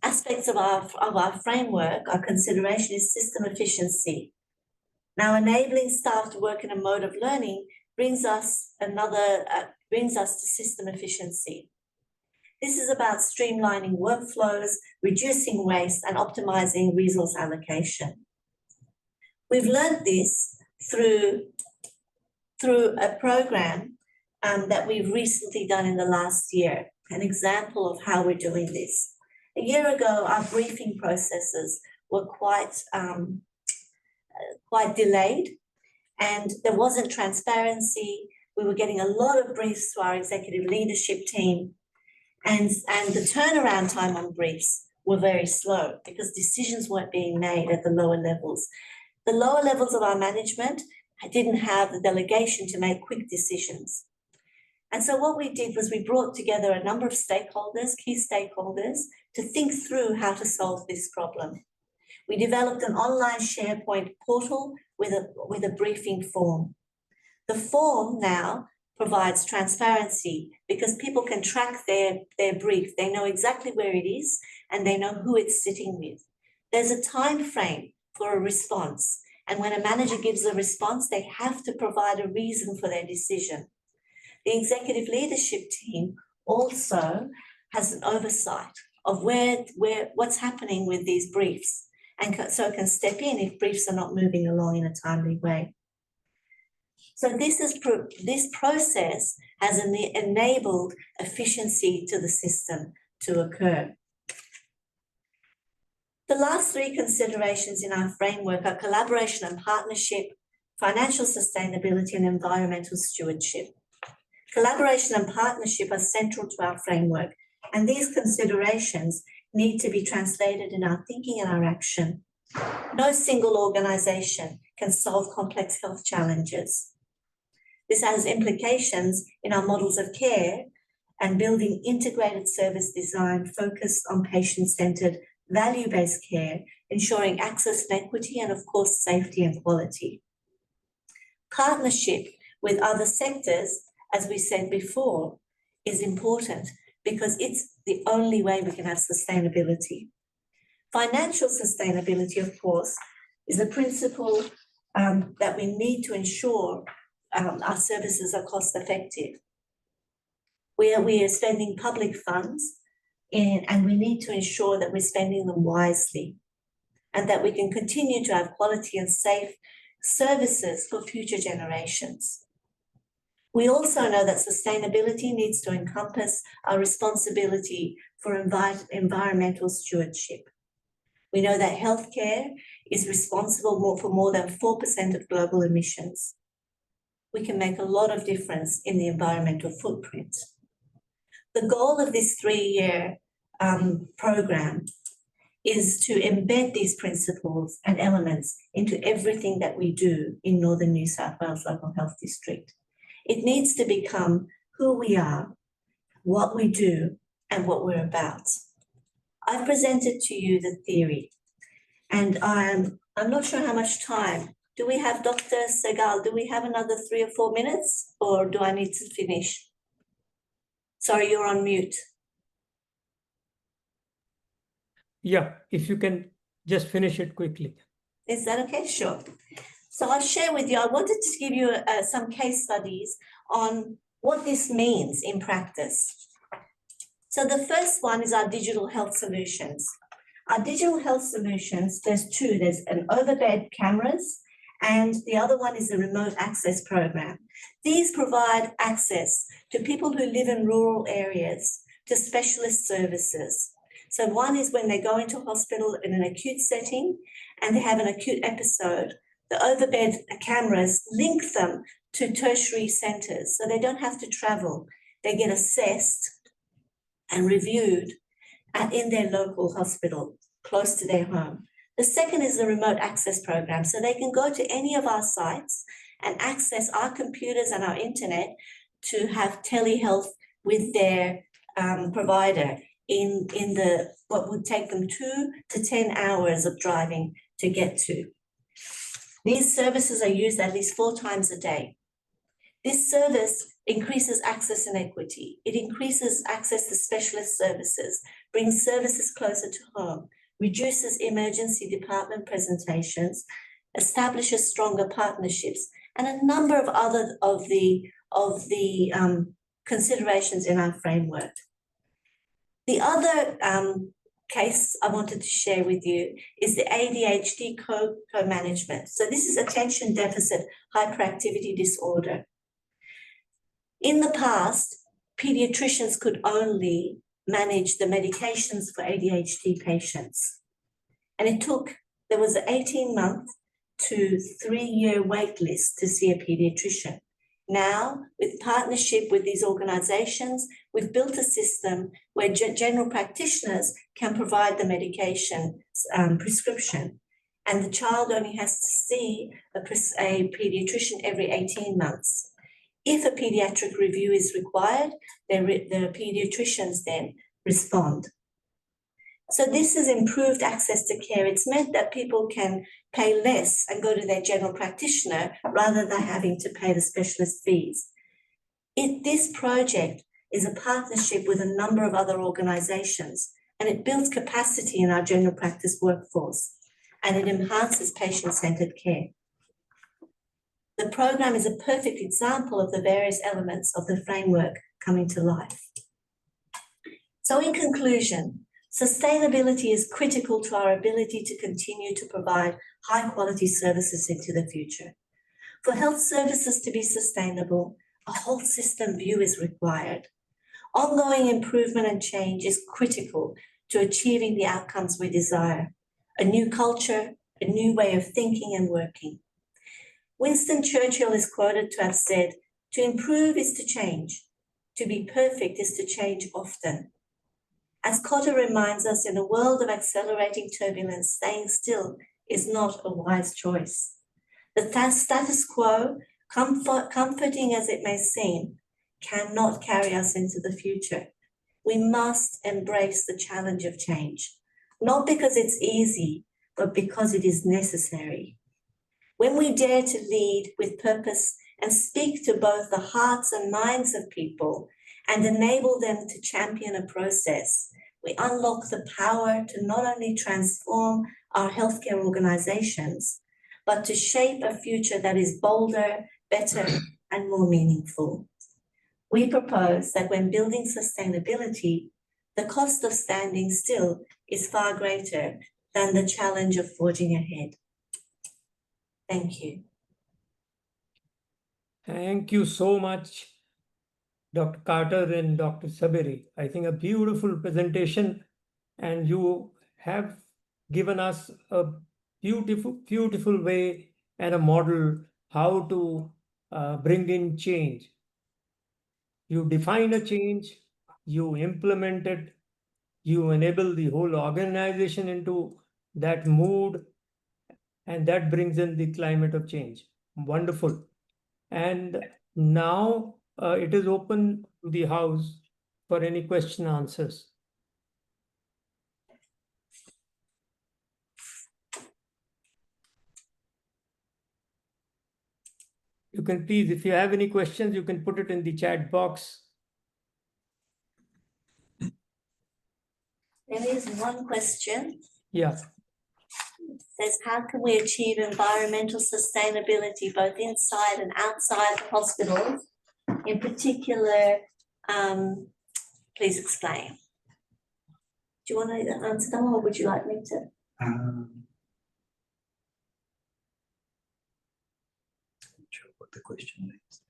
aspects of our framework, our consideration, is system efficiency. Now, enabling staff to work in a mode of learning brings us to system efficiency. This is about streamlining workflows, reducing waste, and optimizing resource allocation. We've learned this through a program that we've recently done in the last year, an example of how we're doing this. A year ago, our briefing processes were quite delayed, and there wasn't transparency. We were getting a lot of briefs to our executive leadership team, and the turnaround time on briefs were very slow because decisions weren't being made at the lower levels. The lower levels of our management didn't have the delegation to make quick decisions. And so what we did was we brought together a number of stakeholders, key stakeholders, to think through how to solve this problem. We developed an online SharePoint portal with a briefing form. The form now provides transparency because people can track their brief. They know exactly where it is and they know who it's sitting with. There's a time frame for a response. And when a manager gives a response, they have to provide a reason for their decision. The executive leadership team also has an oversight of what's happening with these briefs, and so can step in if briefs are not moving along in a timely way. So this process has enabled efficiency to the system to occur. The last three considerations in our framework are collaboration and partnership, financial sustainability, and environmental stewardship. Collaboration and partnership are central to our framework, and these considerations need to be translated in our thinking and our action. No single organisation can solve complex health challenges. This has implications in our models of care and building integrated service design focused on patient-centred, value-based care, ensuring access and equity, and of course, safety and quality. Partnership with other sectors, as we said before, is important because it's the only way we can have sustainability. Financial sustainability, of course, is a principle that we need to ensure our services are cost effective. We are spending public funds and we need to ensure that we're spending them wisely and that we can continue to have quality and safe services for future generations. We also know that sustainability needs to encompass our responsibility for environmental stewardship. We know that healthcare is responsible for more than 4% of global emissions. We can make a lot of difference in the environmental footprint. The goal of this 3-year program is to embed these principles and elements into everything that we do in Northern New South Wales Local Health District. It needs to become who we are, what we do, and what we're about. I've presented to you the theory, and I'm not sure how much time. Do we have Dr. Segal? Do we have another 3 or 4 minutes, or do I need to finish? Sorry, you're on mute. Yeah, if you can just finish it quickly. Is that okay? Sure. So I'll share with you, I wanted to give you some case studies on what this means in practice. So the first one is our digital health solutions. Our digital health solutions, there's two. There's an overbed cameras, and the other one is a remote access program. These provide access to people who live in rural areas to specialist services. So one is when they go into hospital in an acute setting and they have an acute episode, the overbed cameras link them to tertiary centres so they don't have to travel. They get assessed and reviewed in their local hospital close to their home. The second is the remote access program. So they can go to any of our sites and access our computers and our internet to have telehealth with their provider in what would take them 2 to 10 hours of driving to get to. These services are used at least 4 times a day. This service increases access and equity. It increases access to specialist services, brings services closer to home, reduces emergency department presentations, establishes stronger partnerships, and a number of other of the considerations in our framework. The other case I wanted to share with you is the ADHD co-management. So this is attention deficit hyperactivity disorder. In the past, pediatricians could only manage the medications for ADHD patients. And there was an 18-month to 3-year wait list to see a pediatrician. Now, with partnership with these organisations, we've built a system where general practitioners can provide the medication prescription, and the child only has to see a paediatrician every 18 months. If a paediatric review is required, the paediatricians then respond. So this has improved access to care. It's meant that people can pay less and go to their general practitioner rather than having to pay the specialist fees. This project is a partnership with a number of other organisations, and it builds capacity in our general practice workforce, and it enhances patient-centred care. The program is a perfect example of the various elements of the framework coming to life. So in conclusion, sustainability is critical to our ability to continue to provide high-quality services into the future. For health services to be sustainable, a whole system view is required. Ongoing improvement and change is critical to achieving the outcomes we desire. A new culture, a new way of thinking and working. Winston Churchill is quoted to have said, "To improve is to change. To be perfect is to change often." As Cotter reminds us, in a world of accelerating turbulence, staying still is not a wise choice. The status quo, comforting as it may seem, cannot carry us into the future. We must embrace the challenge of change, not because it's easy, but because it is necessary. When we dare to lead with purpose and speak to both the hearts and minds of people and enable them to champion a process, we unlock the power to not only transform our healthcare organisations, but to shape a future that is bolder, better, and more meaningful. We propose that when building sustainability, the cost of standing still is far greater than the challenge of forging ahead. Thank you. Thank you so much, Dr. Carter and Dr. Saberi. I think a beautiful presentation, and you have given us a beautiful way and a model how to bring in change. You define a change, you implement it, you enable the whole organization into that mood, and that brings in the climate of change. Wonderful. And now it is open to the house for any question answers. You can please, if you have any questions, you can put it in the chat box. There is one question. Yeah. It says, how can we achieve environmental sustainability both inside and outside the hospitals? In particular, please explain. Do you want to answer them, or would you like me to? Not sure what the question means.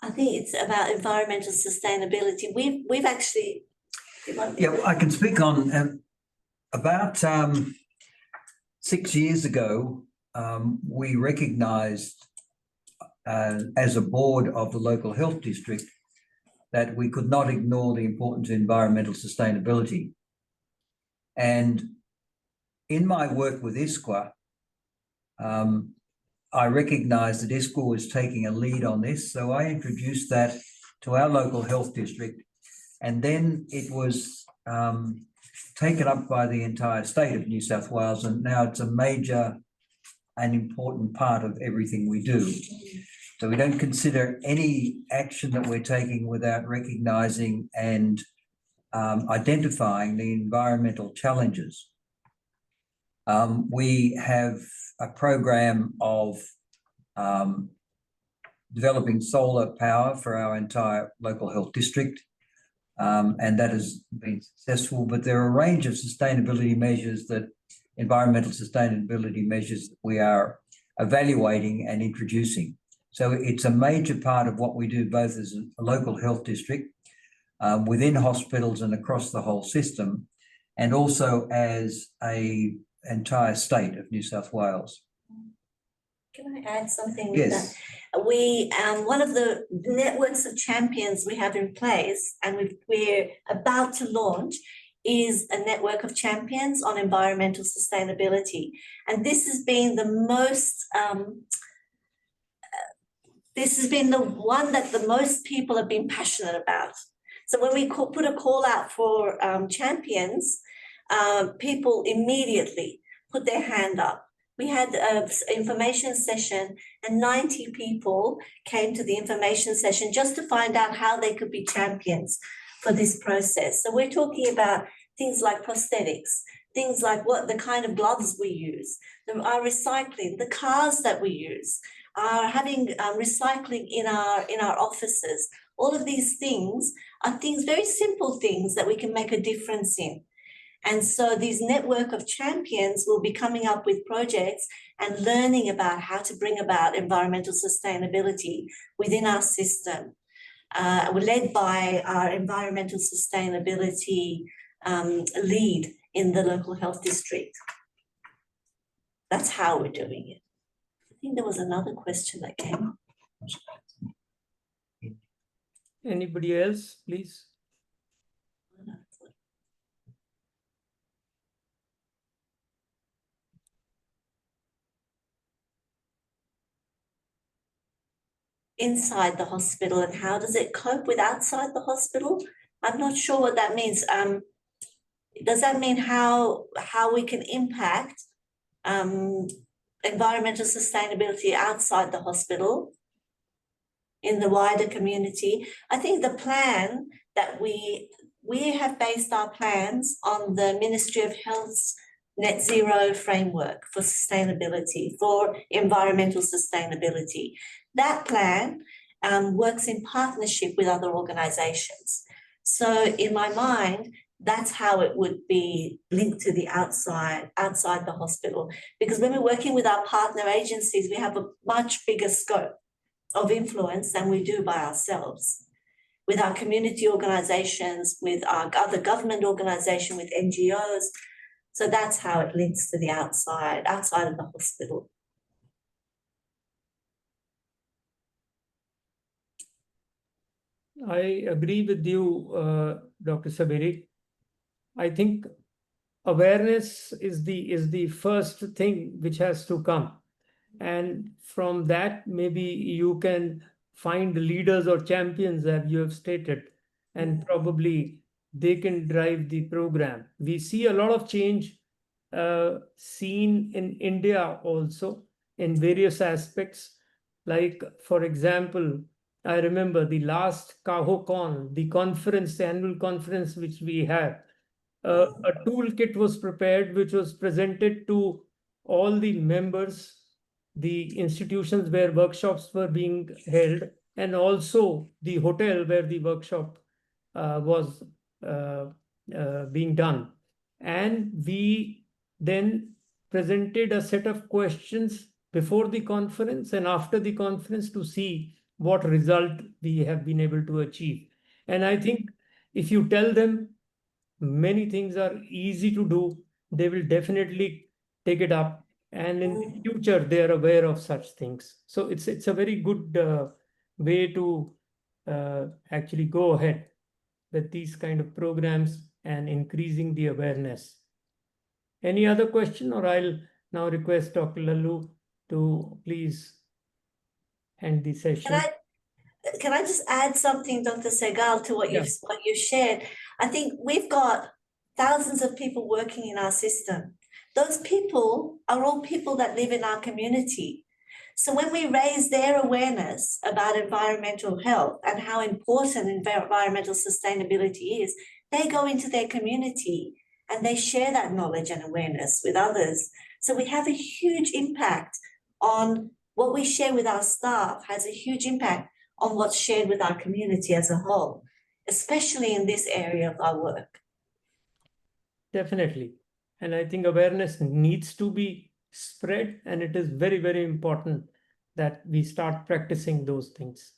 I think it's about environmental sustainability. We've actually. Yeah, I can speak on about 6 years ago, we recognised as a board of the local health district that we could not ignore the importance of environmental sustainability. And in my work with ISQua, I recognised that ISQua was taking a lead on this, so I introduced that to our local health district, and then it was taken up by the entire state of New South Wales, and now it's a major and important part of everything we do. So we don't consider any action that we're taking without recognising and identifying the environmental challenges. We have a program of developing solar power for our entire local health district, and that has been successful, but there are a range of sustainability measures environmental sustainability measures that we are evaluating and introducing. So it's a major part of what we do, both as a local health district, within hospitals and across the whole system, and also as an entire state of New South Wales. Can I add something with Yes. that? We, one of the networks of champions we have in place, and we're about to launch, is a network of champions on environmental sustainability. And this has been the most, this has been the one that the most people have been passionate about. So when we put a call out for champions, people immediately put their hand up. We had an information session and 90 people came to the information session just to find out how they could be champions for this process. So we're talking about things like prosthetics, things like what the kind of gloves we use, our recycling, the cars that we use, having recycling in our offices. All of these things are things, very simple things that we can make a difference in. And so these network of champions will be coming up with projects and learning about how to bring about environmental sustainability within our system. We're led by our environmental sustainability lead in the local health district. That's how we're doing it. I think there was another question that came up. Anybody else, please? Inside the hospital, and how does it cope with outside the hospital? I'm not sure what that means. Does that mean how we can impact environmental sustainability outside the hospital in the wider community? I think the plan that we have based our plans on the Ministry of Health's net zero framework for sustainability, for environmental sustainability. That plan works in partnership with other organizations. So in my mind, that's how it would be linked to the outside the hospital. Because when we're working with our partner agencies, we have a much bigger scope of influence than we do by ourselves. With our community organizations, with our other government organization, with NGOs. So that's how it links to the outside of the hospital. I agree with you, Dr. Saberi. I think awareness is the first thing which has to come. And from that, maybe you can find leaders or champions, as you have stated, and probably they can drive the program. We see a lot of change seen in India also in various aspects. Like, for example, I remember the last CAHO-ISQua, the annual conference which we had, a toolkit was prepared, which was presented to all the members, the institutions where workshops were being held, and also the hotel where the workshop was being done. And we then presented a set of questions before the conference and after the conference to see what result we have been able to achieve. And I think if you tell them many things are easy to do, they will definitely take it up. And in the future, they are aware of such things. So it's a very good way to actually go ahead with these kind of programs and increasing the awareness. Any other question, or I'll now request Dr. Lallu to please end the session. Can I just add something, Dr. Segal, to what you've shared? I think we've got thousands of people working in our system. Those people are all people that live in our community. So when we raise their awareness about environmental health and how important environmental sustainability is, they go into their community and they share that knowledge and awareness with others. So we have a huge impact on what we share with our staff, has a huge impact on what's shared with our community as a whole, especially in this area of our work. Definitely. And I think awareness needs to be spread, and it is very, very important that we start practicing those things.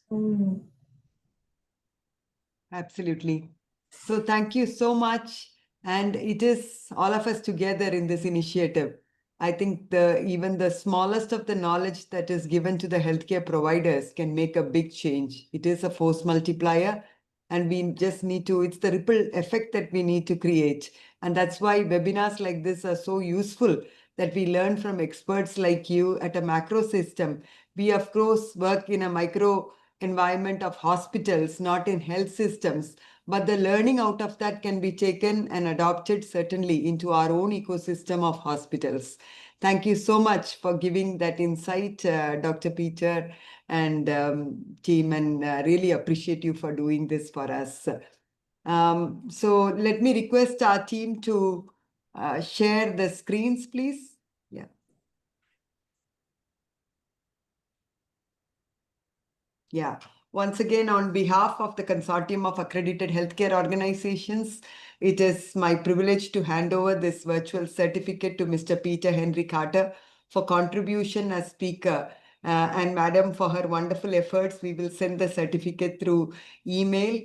Absolutely. So thank you so much. And it is all of us together in this initiative. I think even the smallest of the knowledge that is given to the healthcare providers can make a big change. It is a force multiplier, and we just need to, it's the ripple effect that we need to create. And that's why webinars like this are so useful, that we learn from experts like you at a macro system. We, of course, work in a micro environment of hospitals, not in health systems. but the learning out of that can be taken and adopted certainly into our own ecosystem of hospitals. Thank you so much for giving that insight, Dr. Peter and team, and really appreciate you for doing this for us. So let me request our team to share the screens, please. Yeah. Yeah. Once again, on behalf of the Consortium of Accredited Healthcare Organizations, it is my privilege to hand over this virtual certificate to Mr. Peter Henry Carter for contribution as speaker. And Madam, for her wonderful efforts, we will send the certificate through email.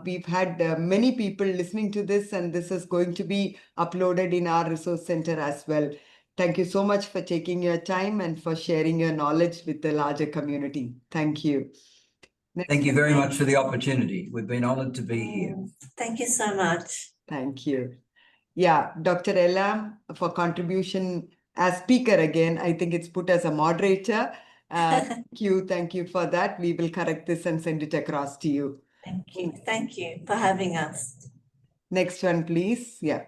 We've had many people listening to this, and this is going to be uploaded in our resource center as well. Thank you so much for taking your time and for sharing your knowledge with the larger community. Thank you. Thank you very much for the opportunity. We've been honored to be here. Thank you so much. Thank you. Yeah, Dr. Ella, for contribution as speaker again, I think it's put as a moderator. Thank you for that. We will correct this and send it across to you. Thank you for having us. Next one, please. Yeah.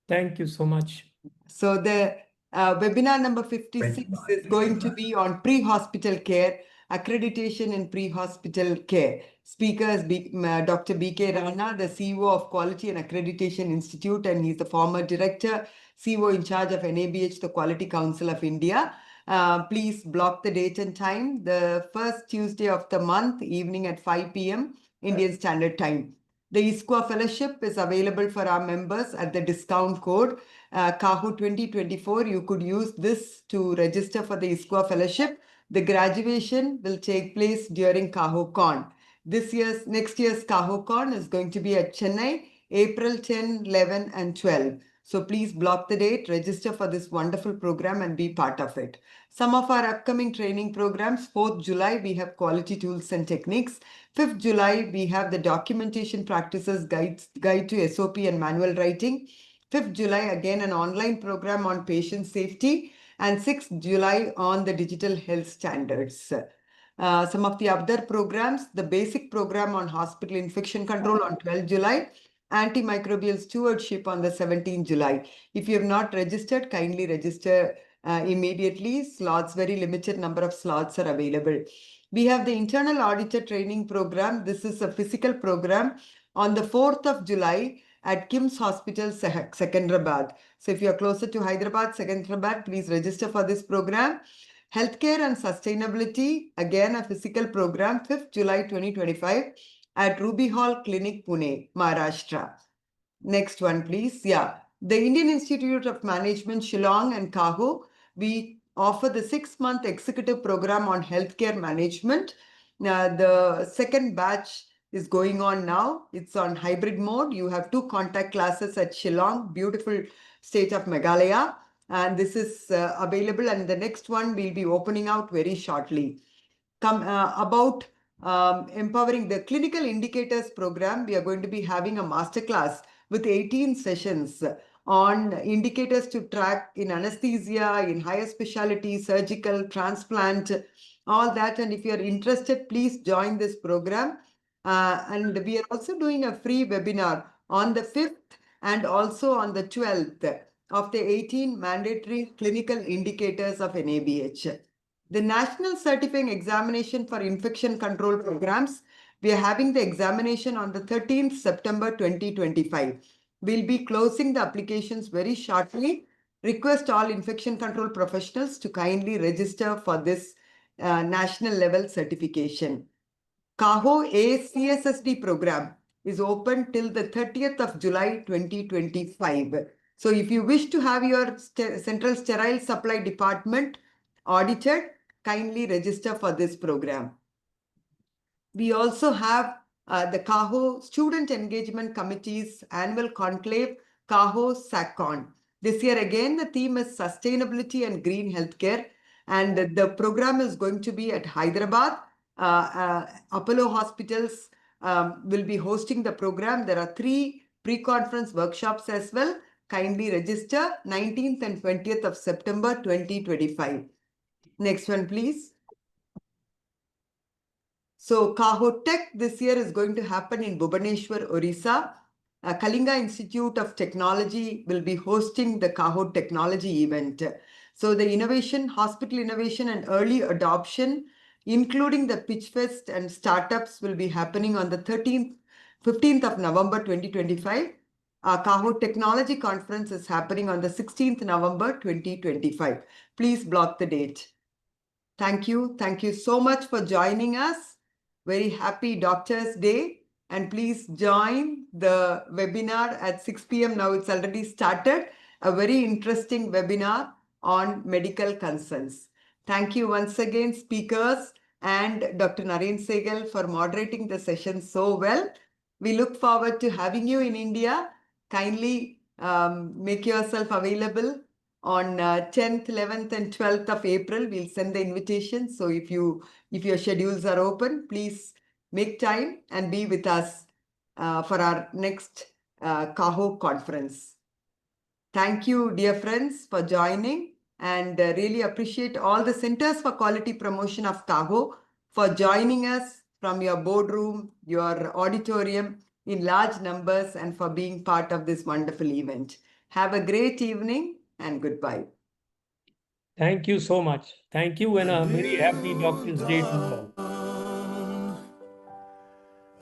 Thank you so much. So the webinar number 56 is going to be on pre-hospital care, accreditation in pre-hospital care. Speakers, Dr. B.K. Rana, the CEO of Quality and Accreditation Institute, and he's the former director, CEO in charge of NABH, the Quality Council of India. Please block the date and time, the first Tuesday of the month, evening at 5 p.m. Indian Standard Time. The ISQua Fellowship is available for our members at the discount code CAHO 2024. You could use this to register for the ISQua Fellowship. The graduation will take place during CAHO-Con. Next year's CAHO-Con is going to be at Chennai, April 10, 11, and 12. So please block the date, register for this wonderful program and be part of it. Some of our upcoming training programs: 4th July, we have Quality Tools and Techniques. 5th July, we have the Documentation Practices Guide to SOP and Manual Writing. 5th July, again, an online program on patient safety. And 6th July on the digital health standards. Some of the other programs: the basic program on hospital infection control on 12th July, antimicrobial stewardship on the 17th July. If you have not registered, kindly register immediately. Slots, very limited number of slots are available. We have the internal auditor training program. This is a physical program on the 4th of July at KIMS Hospital, Secunderabad. So if you are closer to Hyderabad, Secunderabad, please register for this program. Healthcare and Sustainability, again a physical program, 5th July 2025 at Ruby Hall Clinic, Pune, Maharashtra. Next one, please. Yeah, the Indian Institute of Management, Shillong, and CAHO, we offer the 6-month executive program on healthcare management. The second batch is going on now. It's on hybrid mode. You have 2 contact classes at Shillong, beautiful state of Meghalaya. And this is available, and the next one will be opening out very shortly. About empowering the clinical indicators program, we are going to be having a masterclass with 18 sessions on indicators to track in anesthesia, in higher specialty, surgical, transplant, all that. And if you are interested, please join this program. And we are also doing a free webinar on the 5th and also on the 12th of the 18 mandatory clinical indicators of NABH. The National Certifying Examination for Infection Control Programs, we are having the examination on the 13th September 2025. We'll be closing the applications very shortly. Request all infection control professionals to kindly register for this national level certification. CAHO-ISQua program is open till the 30th of July 2025. So if you wish to have your Central Sterile Supply Department audited, kindly register for this program. We also have the CAHO Student Engagement Committee's annual conclave, CAHO-SACCON. This year again, the theme is Sustainability and Green Healthcare, and the program is going to be at Hyderabad. Apollo Hospitals will be hosting the program. There are 3 pre-conference workshops as well. Kindly register 19th and 20th of September 2025. Next one, please. So CAHO Tech this year is going to happen in Bhubaneswar, Orissa. Kalinga Institute of Technology will be hosting the CAHO Technology event. So the innovation, hospital innovation and early adoption, including the Pitch Fest and startups, will be happening on the 15th of November 2025. CAHO Technology Conference is happening on the 16th November 2025. Please block the date. Thank you. Thank you so much for joining us. Very happy Doctors' Day. And please join the webinar at 6 p.m. Now it's already started. A very interesting webinar on medical concerns. Thank you once again, speakers and Dr. Naren Sehgal for moderating the session so well. We look forward to having you in India. Kindly make yourself available on 10th, 11th and 12th of April. We'll send the invitation. So if your schedules are open, please make time and be with us for our next CAHO conference. Thank you, dear friends, for joining, and really appreciate all the Centers for Quality Promotion of CAHO for joining us from your boardroom, your auditorium in large numbers, and for being part of this wonderful event. Have a great evening and goodbye. Thank you so much. Thank you, and a very happy Doctor's Day to all.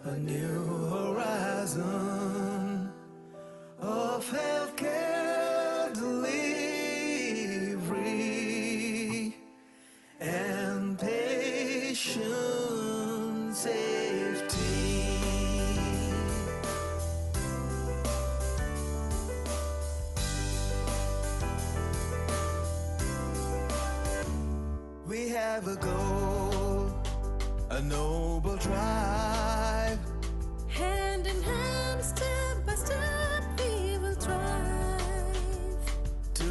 A new horizon of healthcare delivery and patient safety. We have a goal, a noble drive. Hand in hand, step by step, we will thrive. To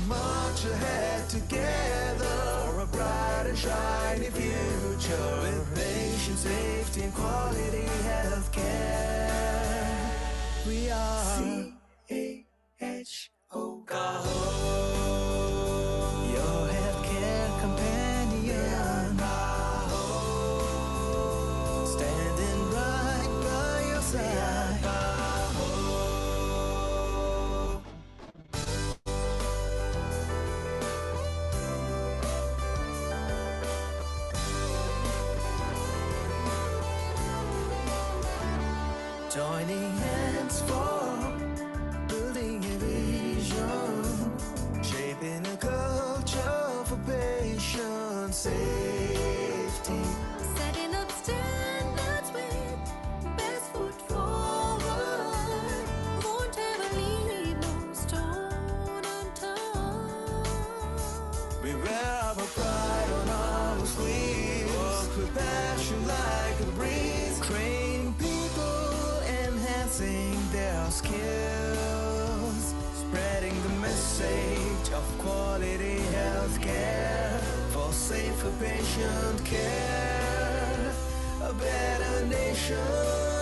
march ahead together for a bright and shiny future with patient safety and quality healthcare. We are CAHO, your healthcare companion. Standing right by your side. Joining hands for building a vision, shaping a culture for patient safety. Setting up standards with best foot forward. Won't ever leave no stone unturned. We wear our pride on our sleeves, walk with passion like a breeze, training people, enhancing their skills, spreading the message of quality healthcare for safer patient care, a better nation.